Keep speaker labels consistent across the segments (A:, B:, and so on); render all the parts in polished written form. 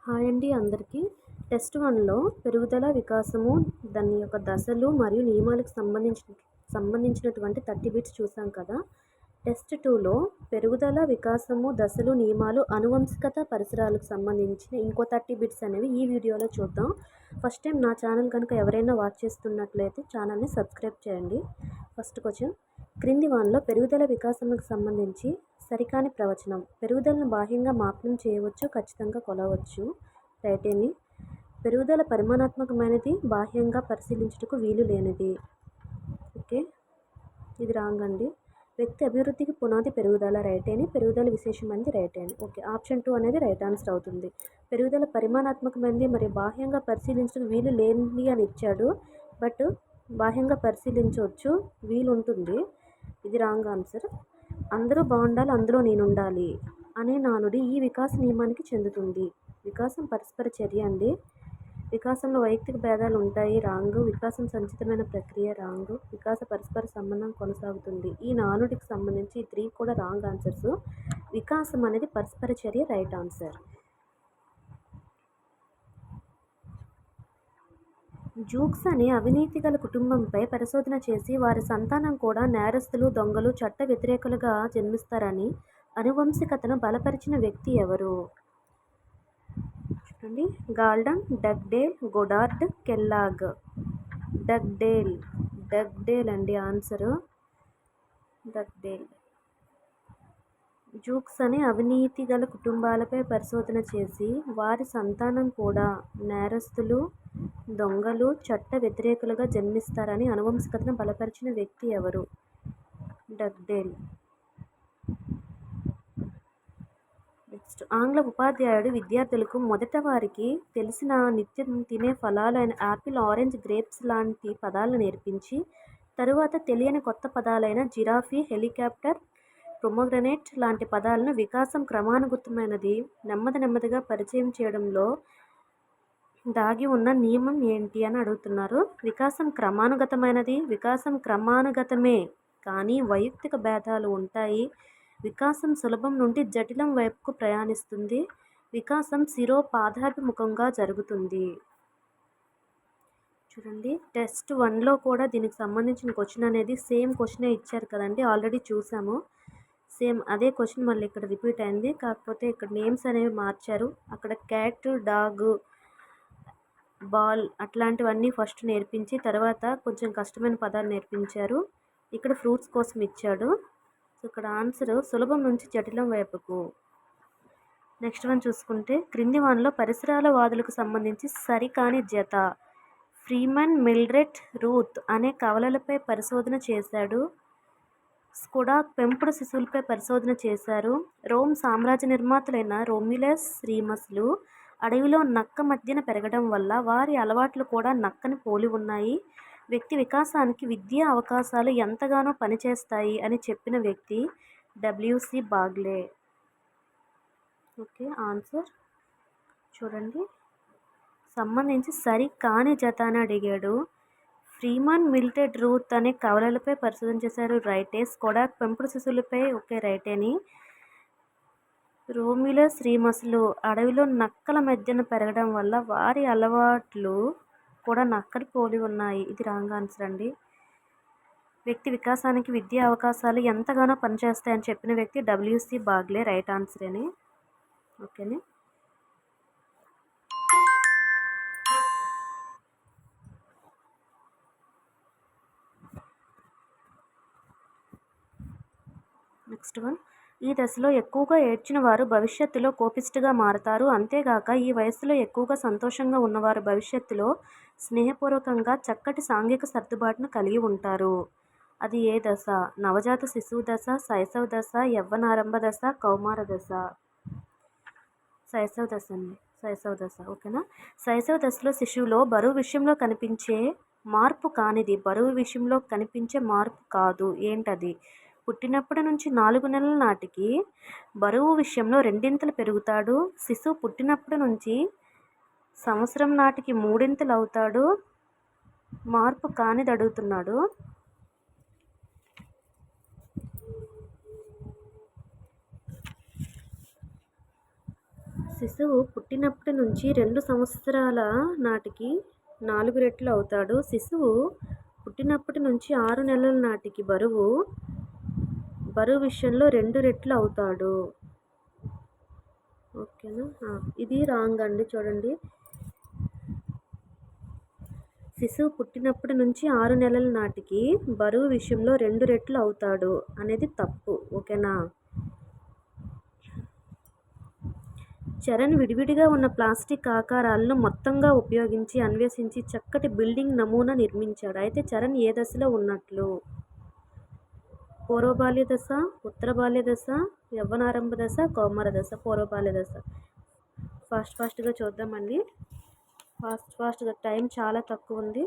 A: Hi అండి అందరికీ. Test 1లో పెరుగుదల, వికాసము, దాని యొక్క దశలు మరియు నియమాలకు సంబంధించినటువంటి 30 బిట్స్ చూసాం కదా. టెస్ట్ 2లో పెరుగుదల, వికాసము, దశలు, నియమాలు, అనువంశికత, పరిసరాలకు సంబంధించిన ఇంకో 30 బిట్స్ అనేవి ఈ వీడియోలో చూద్దాం. ఫస్ట్ టైం నా ఛానల్ కనుక ఎవరైనా వాచ్ చేస్తున్నట్లయితే ఛానల్ని సబ్స్క్రైబ్ చేయండి. ఫస్ట్ క్వశ్చన్, క్రింది వానిలో పెరుగుదల, వికాసములకు సంబంధించి సరికాని ప్రవచనం. పెరుగుదలను బాహ్యంగా మాపనం చేయవచ్చు, ఖచ్చితంగా కొలవచ్చు. రైటేని. పెరుగుదల పరిమాణాత్మకమైనది, బాహ్యంగా పరిశీలించుటకు వీలు లేనిది. ఓకే, ఇది రాంగ్ అండి. వ్యక్తి అభివృద్ధికి పునాది పెరుగుదల. రైటేని. పెరుగుదల విశేషమైనది. రైటేని. ఓకే, ఆప్షన్ 2 అనేది రైట్ ఆన్సర్ అవుతుంది. పెరుగుదల పరిమాణాత్మకమైనది మరియు బాహ్యంగా పరిశీలించడానికి వీలు లేనిది అని ఇచ్చాడు. బట్ బాహ్యంగా పరిశీలించవచ్చు, వీలు ఉంటుంది. ఇది రాంగ్ ఆన్సర్. అందరూ బాగుండాలి, అందులో నేనుండాలి అనే నానుడి ఈ వికాస నియమానికి చెందుతుంది. వికాసం పరస్పర చర్య అండి. వికాసంలో వైయక్తిక భేదాలు ఉంటాయి. రాంగ్. వికాసం సంచితమైన ప్రక్రియ. రాంగ్. వికాస పరస్పర సంబంధం కొనసాగుతుంది. ఈ నానుడికి సంబంధించి 3 కూడా రాంగ్ ఆన్సర్స్. వికాసం అనేది పరస్పర చర్య. Right answer. జూక్స్ అనే అవినీతి గల కుటుంబంపై పరిశోధన చేసి వారి సంతానం కూడా నేరస్తులు, దొంగలు, చట్ట వ్యతిరేకులుగా జన్మిస్తారని అనువంశికతను బలపరిచిన వ్యక్తి ఎవరు? చూడండి, గాల్డన్, డగ్డేల్, గొడార్డ్, కెల్లాగ్. డగ్డేల్ అండి ఆన్సరు. డగ్డేల్. జూక్స్ అనే అవినీతి గల కుటుంబాలపై పరిశోధన చేసి వారి సంతానం కూడా నేరస్తులు, దొంగలు, చట్ట వ్యతిరేకులుగా జన్మిస్తారని అనువంశికతను బలపరిచిన వ్యక్తి ఎవరు? డగ్డేల్. నెక్స్ట్, ఆంగ్ల ఉపాధ్యాయుడు విద్యార్థులకు మొదట వారికి తెలిసిన నిత్యం తినే ఫలాలైన యాపిల్, ఆరెంజ్, గ్రేప్స్ లాంటి పదాలను నేర్పించి తరువాత తెలియని కొత్త పదాలైన జిరాఫీ, హెలికాప్టర్, ప్రొమోగ్రనేట్ లాంటి పదాలను వికాసం క్రమానుగతమైనది నెమ్మదిగా పరిచయం చేయడంలో దాగి ఉన్న నియమం ఏంటి అని అడుగుతున్నారు. వికాసం క్రమానుగతమైనది. వికాసం క్రమానుగతమే, కానీ వైయక్తిక భేదాలు ఉంటాయి. వికాసం సులభం నుండి జటిలం వైపుకు ప్రయాణిస్తుంది. వికాసం శిరోపాధాభిముఖంగా జరుగుతుంది. చూడండి, టెస్ట్ 1లో కూడా దీనికి సంబంధించిన క్వశ్చన్ అనేది సేమ్ క్వశ్చనే ఇచ్చారు కదండి, ఆల్రెడీ చూసాము. సేమ్ అదే క్వశ్చన్ మళ్ళీ ఇక్కడ రిపీట్ అయింది. కాకపోతే ఇక్కడ నేమ్స్ అనేవి మార్చారు. అక్కడ క్యాట్, డాగ్, బాల్ అట్లాంటివన్నీ ఫస్ట్ నేర్పించి తర్వాత కొంచెం కష్టమైన పదాలు నేర్పించారు. ఇక్కడ ఫ్రూట్స్ కోసం ఇచ్చాడు. సో ఇక్కడ ఆన్సర్ సులభం నుంచి జటిలం వైపుకు. నెక్స్ట్ వన్ చూసుకుంటే, క్రింది వానిలో పరిసరాల వాదులకు సంబంధించి సరికాని జత. ఫ్రీమన్, మిల్డ్రెడ్, రూత్ అనే కవలలపై పరిశోధన చేశాడు. స్కోడాక్ పెంపుడు శిశువులపై పరిశోధన చేశారు. రోమ్ సామ్రాజ్య నిర్మాతలైన రోమ్యులస్, రీమస్లు అడవిలో నక్క మధ్యన పెరగడం వల్ల వారి అలవాట్లు కూడా నక్కని పోలి ఉన్నాయి. వ్యక్తి వికాసానికి విద్యా అవకాశాలు ఎంతగానో పనిచేస్తాయి అని చెప్పిన వ్యక్తి డబ్ల్యూసి బాగ్లే. ఓకే, ఆన్సర్ చూడండి, సంబంధించి సరి కాని జత అని అడిగాడు. ఫ్రీమన్, మిల్డ్రెడ్, రూత్ అనే కవలలపై పరిశోధన చేశారు. రైటే. స్కోడాక్ పెంపుడు శిశువులపై. ఓకే, రైటేని. రోమ్యులస్, రీమస్లు అడవిలో నక్కల మధ్యన పెరగడం వల్ల వారి అలవాట్లు కూడా నక్కని పోలి ఉన్నాయి. ఇది రాంగ్ ఆన్సర్ అండి. వ్యక్తి వికాసానికి విద్యా అవకాశాలు ఎంతగానో పనిచేస్తాయని చెప్పిన వ్యక్తి డబ్ల్యూసి బాగ్లే. రైట్ ఆన్సర్ అని. ఓకేనే. నెక్స్ట్ వన్, ఈ దశలో ఎక్కువగా ఏడ్చిన వారు భవిష్యత్తులో కోపిష్టిగా మారతారు. అంతేగాక ఈ వయస్సులో ఎక్కువగా సంతోషంగా ఉన్నవారు భవిష్యత్తులో స్నేహపూర్వకంగా చక్కటి సాంఘిక సర్దుబాటును కలిగి ఉంటారు. అది ఏ దశ? నవజాత శిశువు దశ, శైశవ దశ, యవ్వనారంభ దశ, కౌమార దశ. శైశవ దశ అండి. శైశవ దశ. ఓకేనా. శైశవ దశలో శిశువులో బరువు విషయంలో కనిపించే మార్పు కానిది. బరువు విషయంలో కనిపించే మార్పు కాదు. ఏంటది? పుట్టినప్పటి నుంచి 4 నెలల నాటికి బరువు విషయంలో 2 పెరుగుతాడు. శిశువు పుట్టినప్పటి నుంచి సంవత్సరం నాటికి 3 అవుతాడు. మార్పు కానిది అడుగుతున్నాడు. శిశువు పుట్టినప్పటి నుంచి 2 సంవత్సరాల నాటికి 4 రెట్లు అవుతాడు. శిశువు పుట్టినప్పటి నుంచి 6 నెలల నాటికి బరువు విషయంలో 2 రెట్లు అవుతాడు. ఓకేనా? ఇది రాంగ్ అండి. చూడండి, శిశువు పుట్టినప్పటి నుంచి 6 నెలల నాటికి బరువు విషయంలో 2 రెట్లు అవుతాడు అనేది తప్పు. ఓకేనా? చరణ్ విడివిడిగా ఉన్న ప్లాస్టిక్ ఆకారాలను మొత్తంగా ఉపయోగించి అన్వేషించి చక్కటి బిల్డింగ్ నమూనా నిర్మించాడు. అయితే చరణ్ ఏ దశలో ఉన్నట్లు? పూర్వ బాల్య దశ, ఉత్తర బాల్య దశ, యవ్వనారంభ దశ, కౌమార దశ. పూర్వ బాల్య దశ. ఫాస్ట్గా చూద్దామండి. ఫాస్ట్గా, టైం చాలా తక్కువ ఉంది.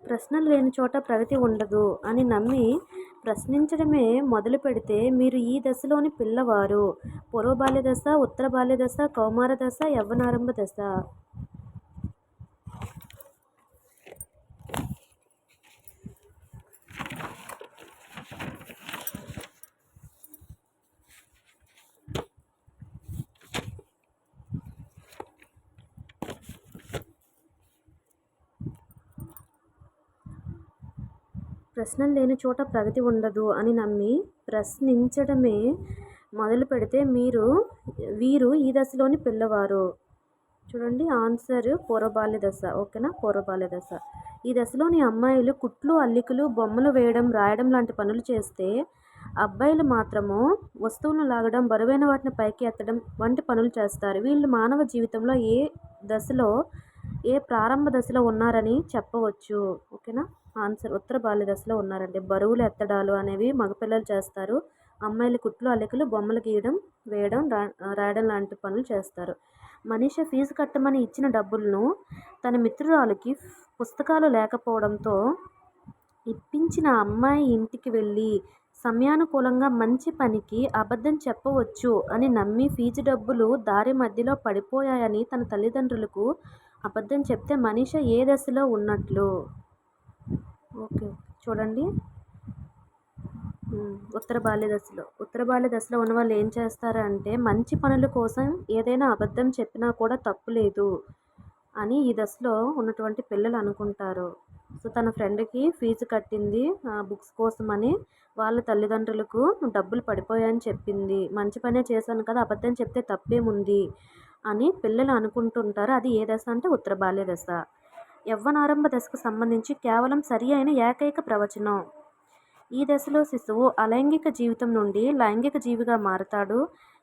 A: ప్రశ్నలు లేని చోట ప్రగతి ఉండదు అని నమ్మి ప్రశ్నించడమే మొదలు పెడితే మీరు ఈ దశలోని పిల్లవారు. పూర్వ బాల్య దశ, ఉత్తర బాల్య దశ, కౌమార దశ, యవ్వనారంభ దశ. ప్రశ్నలు లేని చోట ప్రగతి ఉండదు అని నమ్మి ప్రశ్నించడమే మొదలు పెడితే వీరు ఈ దశలోని పిల్లవారు. చూడండి, ఆన్సర్ పూర్వ బాల్య దశ. ఓకేనా? పూర్వ బాల్య దశ. ఈ దశలోని అమ్మాయిలు కుట్లు, అల్లికలు, బొమ్మలు వేయడం, రాయడం లాంటి పనులు చేస్తే అబ్బాయిలు మాత్రము వస్తువులను లాగడం, బరువైన వాటిని పైకి ఎత్తడం వంటి పనులు చేస్తారు. వీళ్ళు మానవ జీవితంలో ఏ ప్రారంభ దశలో ఉన్నారని చెప్పవచ్చు? ఓకేనా? ఆన్సర్ ఉత్తర బాల్య దశలో ఉన్నారండి. బరువులు ఎత్తడాలు అనేవి మగపిల్లలు చేస్తారు. అమ్మాయిలు కుట్లు, అల్లికలు, బొమ్మలు గీయడం, వేయడం, రాయడం లాంటి పనులు చేస్తారు. మనీషా ఫీజు కట్టమని ఇచ్చిన డబ్బులను తన మిత్రురాలికి పుస్తకాలు లేకపోవడంతో ఇప్పించిన అమ్మాయి ఇంటికి వెళ్ళి సమయానుకూలంగా మంచి పనికి అబద్ధం చెప్పవచ్చు అని నమ్మి ఫీజు డబ్బులు దారి మధ్యలో పడిపోయాయని తన తల్లిదండ్రులకు అబద్ధం చెప్తే మనీషా ఏ దశలో ఉన్నట్లు? ఓకే, చూడండి, ఉత్తర బాల్య దశలో ఉన్న వాళ్ళు ఏం చేస్తారంటే మంచి పనుల కోసం ఏదైనా అబద్ధం చెప్పినా కూడా తప్పు లేదు అని ఈ దశలో ఉన్నటువంటి పిల్లలు అనుకుంటారు. సో తన ఫ్రెండ్కి ఫీజు కట్టింది బుక్స్ కోసమని, వాళ్ళ తల్లిదండ్రులకు డబ్బులు పడిపోయాయని చెప్పింది. మంచి పనే చేశాను కదా, అబద్ధం చెప్తే తప్పేముంది అని పిల్లలు అనుకుంటుంటారు. అది ఏ దశ అంటే ఉత్తర బాల్య దశ. యవ్వనారంభ దశకు సంబంధించి కేవలం సరి అయిన ఏకైక ప్రవచనం. ఈ దశలో శిశువు అలైంగిక జీవితం నుండి లైంగిక జీవిగా మారతాడు.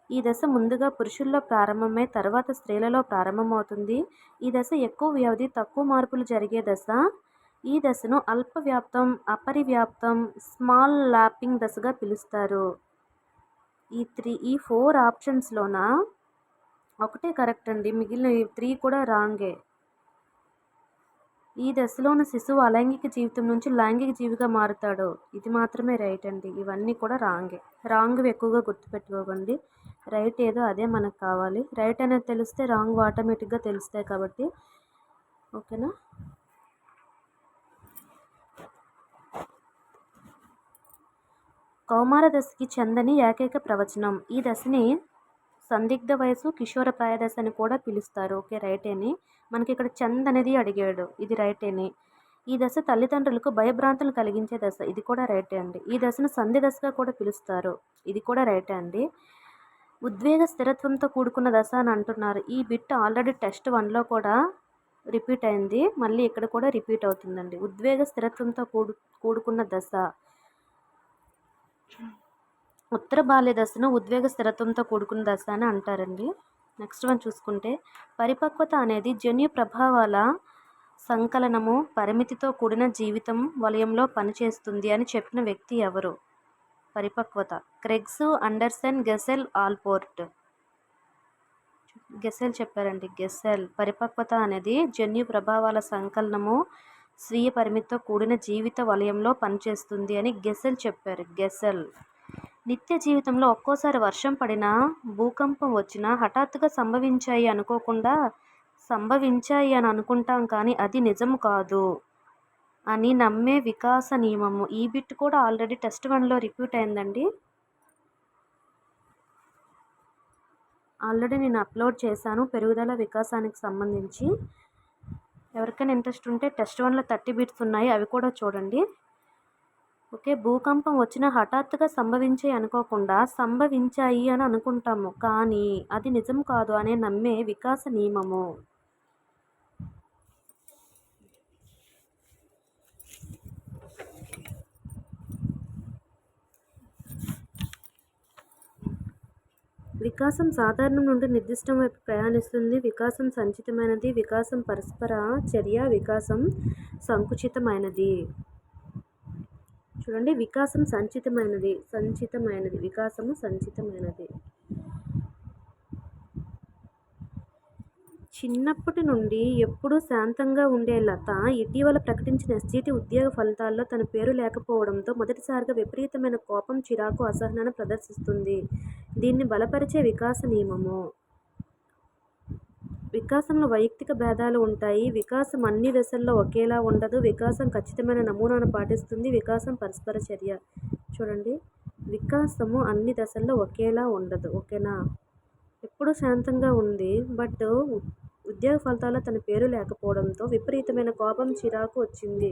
A: ఈ దశ ముందుగా పురుషుల్లో ప్రారంభమై తర్వాత స్త్రీలలో ప్రారంభమవుతుంది. ఈ దశ ఎక్కువ వ్యవధి, తక్కువ మార్పులు జరిగే దశ. ఈ దశను అల్పవ్యాప్తం, అపరివ్యాప్తం, స్మాల్ ల్యాపింగ్ దశగా పిలుస్తారు. ఈ 4 ఆప్షన్స్లోన ఒకటే కరెక్ట్ అండి, మిగిలిన 3 కూడా రాంగే. ఈ దశలోని శిశువు అలైంగిక జీవితం నుంచి లైంగిక జీవిగా మారుతాడు. ఇది మాత్రమే రైట్ అండి. ఇవన్నీ కూడా రాంగే. రాంగ్ ఎక్కువగా గుర్తుపెట్టుకోకండి. రైట్ ఏదో అదే మనకు కావాలి. రైట్ అనేది తెలిస్తే రాంగ్ ఆటోమేటిక్గా తెలుస్తాయి కాబట్టి. ఓకేనా? కౌమార దశకి చెందని ఏకైక ప్రవచనం. ఈ దశని సందిగ్ధ వయసు, కిషోర ప్రాయ దశ అని కూడా పిలుస్తారు. ఓకే, రైటేని. మనకి ఇక్కడ చంద్ అనేది అడిగాడు. ఇది రైటేని. ఈ దశ తల్లిదండ్రులకు భయభ్రాంతులు కలిగించే దశ. ఇది కూడా రైటే అండి. ఈ దశను సంధి దశగా కూడా పిలుస్తారు. ఇది కూడా రైటే అండి. ఉద్వేగ స్థిరత్వంతో కూడుకున్న దశ అని అంటున్నారు. ఈ బిట్ ఆల్రెడీ టెస్ట్ 1లో కూడా రిపీట్ అయింది, మళ్ళీ ఇక్కడ కూడా రిపీట్ అవుతుందండి. ఉద్వేగ స్థిరత్వంతో కూడుకున్న దశ. ఉత్తర బాల్య దశను ఉద్వేగ స్థిరత్వంతో కూడుకున్న దశ అని అంటారండి. నెక్స్ట్ వన్ చూసుకుంటే, పరిపక్వత అనేది జన్యు ప్రభావాల సంకలనము, పరిమితితో కూడిన జీవితం వలయంలో పనిచేస్తుంది అని చెప్పిన వ్యక్తి ఎవరు? పరిపక్వత. క్రెగ్స్, అండర్సన్, గెసెల్, ఆల్పోర్ట్. గెసెల్ చెప్పారండి. గెసెల్. పరిపక్వత అనేది జన్యు ప్రభావాల సంకలనము, స్వీయ పరిమితితో కూడిన జీవిత వలయంలో పనిచేస్తుంది అని గెసెల్ చెప్పారు. గెసెల్. నిత్య జీవితంలో ఒక్కోసారి వర్షం పడినా, భూకంపం వచ్చినా హఠాత్తుగా సంభవించాయి అని అనుకుంటాం, కానీ అది నిజం కాదు. అని నమ్మే వికాస నియమము. ఈ బిట్ కూడా ఆల్రెడీ టెస్ట్ 1లో రిపీట్ అయిందండి. ఆల్రెడీ నేను అప్లోడ్ చేశాను పెరుగుదల వికాసానికి సంబంధించి. ఎవరికైనా ఇంట్రెస్ట్ ఉంటే టెస్ట్ 1లో 30 బిట్స్ ఉన్నాయి, అవి కూడా చూడండి. ఓకే, భూకంపం వచ్చినా హఠాత్తుగా అనుకోకుండా సంభవించాయి అని అనుకుంటాము, కానీ అది నిజం కాదు అనే నమ్మే వికాస నియమము. వికాసం సాధారణం నుండి నిర్దిష్టం వైపు ప్రయాణిస్తుంది. వికాసం సంచితమైనది. వికాసం పరస్పర చర్య. వికాసం సంకుచితమైనది. చూడండి, వికాసం సంచితమైనది. వికాసము సంచితమైనది. చిన్నప్పటి నుండి ఎప్పుడూ శాంతంగా ఉండే లత ఇటీవల ప్రకటించిన ఎస్జిటి ఉద్యోగ ఫలితాల్లో తన పేరు లేకపోవడంతో మొదటిసారిగా విపరీతమైన కోపం, చిరాకు, అసహనాన్ని ప్రదర్శిస్తుంది. దీన్ని బలపరిచే వికాస నియమము. వికాసంలో వైయక్తిక భేదాలు ఉంటాయి. వికాసం అన్ని దశల్లో ఒకేలా ఉండదు. వికాసం ఖచ్చితమైన నమూనాను పాటిస్తుంది. వికాసం పరస్పర చర్య. చూడండి, వికాసము అన్ని దశల్లో ఒకేలా ఉండదు. ఓకేనా, ఎప్పుడు శాంతంగా ఉంది, బట్ ఉద్యోగ ఫలితాల్లో తన పేరు లేకపోవడంతో విపరీతమైన కోపం, చిరాకు వచ్చింది.